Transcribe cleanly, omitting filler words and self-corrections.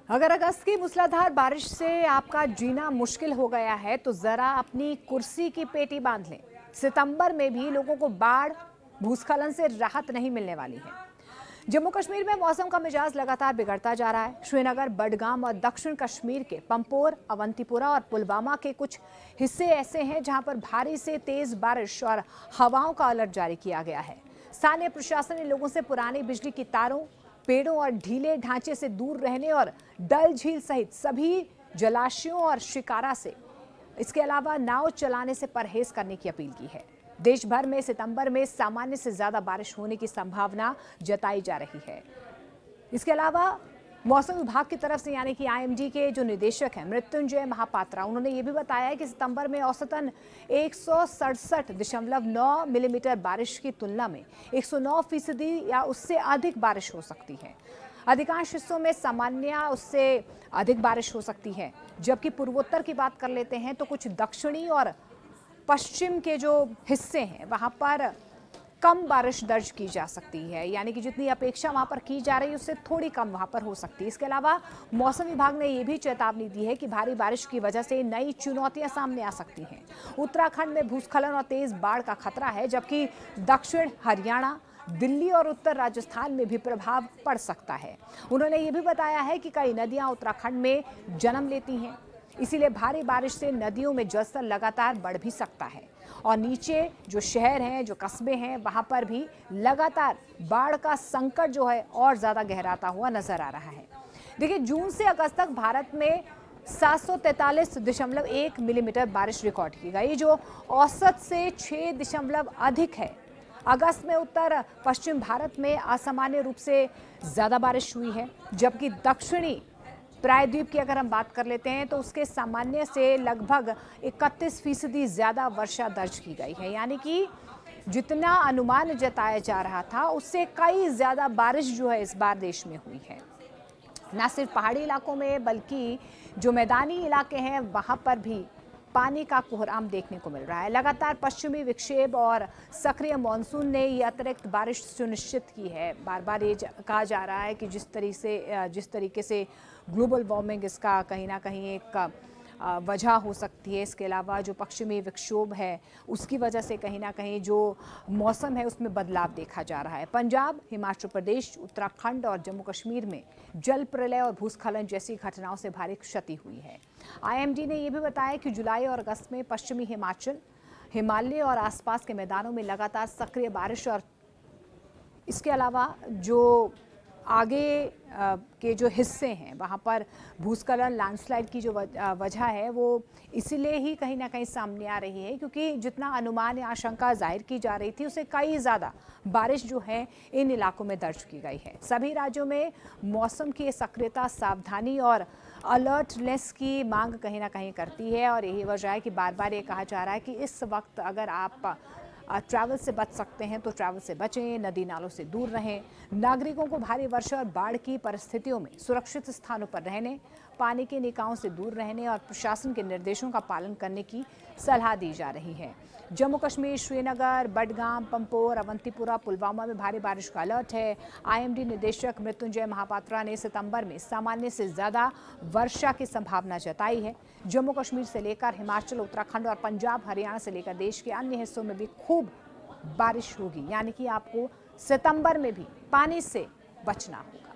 अगर अगस्त की मूसलाधार बारिश से आपका जीना मुश्किल हो गया है तो जरा अपनी कुर्सी की पेटी बांध लें। सितंबर में भी लोगों को बाढ़ भूस्खलन से राहत नहीं मिलने वाली है। जम्मू कश्मीर में मौसम का मिजाज लगातार बिगड़ता जा रहा है। श्रीनगर, बडगाम और दक्षिण कश्मीर के पंपोर, अवंतीपुरा और पुलवामा के कुछ हिस्से ऐसे हैं जहां पर भारी से तेज बारिश और हवाओं का अलर्ट जारी किया गया है। स्थानीय प्रशासन ने लोगों से पुरानी बिजली की तारों, पेड़ों और ढीले ढांचे से दूर रहने और डल झील सहित सभी जलाशयों और शिकारा से, इसके अलावा नाव चलाने से परहेज करने की अपील की है। देश भर में सितंबर में सामान्य से ज्यादा बारिश होने की संभावना जताई जा रही है। इसके अलावा मौसम विभाग की तरफ से यानी कि आईएमडी के जो निदेशक हैं मृत्युंजय महापात्रा, उन्होंने ये भी बताया है कि सितंबर में औसतन 167.9 मिलीमीटर बारिश की तुलना में 109% या उससे अधिक बारिश हो सकती है। अधिकांश हिस्सों में सामान्य या उससे अधिक बारिश हो सकती है। जबकि पूर्वोत्तर की बात कर लेते हैं तो कुछ दक्षिणी और पश्चिम के जो हिस्से हैं वहां पर कम बारिश दर्ज की जा सकती है, यानी कि जितनी अपेक्षा वहां पर की जा रही है उससे थोड़ी कम वहां पर हो सकती है। इसके अलावा मौसम विभाग ने यह भी चेतावनी दी है कि भारी बारिश की वजह से नई चुनौतियां सामने आ सकती हैं। उत्तराखंड में भूस्खलन और तेज बाढ़ का खतरा है, जबकि दक्षिण हरियाणा, दिल्ली और उत्तर राजस्थान में भी प्रभाव पड़ सकता है। उन्होंने ये भी बताया है कि कई नदियां उत्तराखंड में जन्म लेती हैं, इसीलिए भारी बारिश से नदियों में जलस्तर लगातार बढ़ भी सकता है और नीचे जो शहर हैं, जो कस्बे हैं, वहां पर भी लगातार बाढ़ का संकट जो है और ज्यादा गहराता हुआ नजर आ रहा है। देखिए, जून से अगस्त तक भारत में 743.1 मिलीमीटर बारिश रिकॉर्ड की गई, जो औसत से 6 अधिक है। अगस्त में उत्तर पश्चिम भारत में असामान्य रूप से ज्यादा बारिश हुई है, जबकि दक्षिणी प्रायद्वीप की अगर हम बात कर लेते हैं तो उसके सामान्य से लगभग 31% ज्यादा वर्षा दर्ज की गई है, यानी कि जितना अनुमान जताया जा रहा था उससे कई ज्यादा बारिश जो है इस बार देश में हुई है। न सिर्फ पहाड़ी इलाकों में बल्कि जो मैदानी इलाके हैं वहां पर भी पानी का कोहराम देखने को मिल रहा है। लगातार पश्चिमी विक्षेप और सक्रिय मानसून ने ये अतिरिक्त बारिश सुनिश्चित की है। बार बार ये कहा जा रहा है कि जिस तरीके से ग्लोबल वार्मिंग इसका कहीं ना कहीं एक वजह हो सकती है। इसके अलावा जो पश्चिमी विक्षोभ है उसकी वजह से कहीं ना कहीं जो मौसम है उसमें बदलाव देखा जा रहा है। पंजाब, हिमाचल प्रदेश, उत्तराखंड और जम्मू कश्मीर में जल प्रलय और भूस्खलन जैसी घटनाओं से भारी क्षति हुई है। आईएमडी ने यह भी बताया कि जुलाई और अगस्त में पश्चिमी हिमाचल, हिमालय और आसपास के मैदानों में लगातार सक्रिय बारिश और इसके अलावा जो आगे के जो हिस्से हैं वहाँ पर भूस्खलन, लैंडस्लाइड की जो वजह है वो इसीलिए ही कहीं ना कहीं सामने आ रही है क्योंकि जितना अनुमान या आशंका जाहिर की जा रही थी उससे कई ज़्यादा बारिश जो है इन इलाकों में दर्ज की गई है। सभी राज्यों में मौसम की सक्रियता, सावधानी और अलर्टनेस की मांग कहीं ना कहीं करती है और यही वजह है कि बार बार ये कहा जा रहा है कि इस वक्त अगर आप ट्रैवल से बच सकते हैं तो ट्रैवल से बचें, नदी नालों से दूर रहें। नागरिकों को भारी वर्षा और बाढ़ की परिस्थितियों में सुरक्षित स्थानों पर रहने, पानी के निकायों से दूर रहने और प्रशासन के निर्देशों का पालन करने की सलाह दी जा रही है। जम्मू कश्मीर, श्रीनगर, बडगाम, पंपोर, अवंतीपुरा, पुलवामा में भारी बारिश का अलर्ट है। आईएमडी निदेशक मृत्युंजय महापात्रा ने सितंबर में सामान्य से ज्यादा वर्षा की संभावना जताई है। जम्मू कश्मीर से लेकर हिमाचल, उत्तराखंड और पंजाब, हरियाणा से लेकर देश के अन्य हिस्सों में भी खूब बारिश होगी, यानी कि आपको सितंबर में भी पानी से बचना होगा।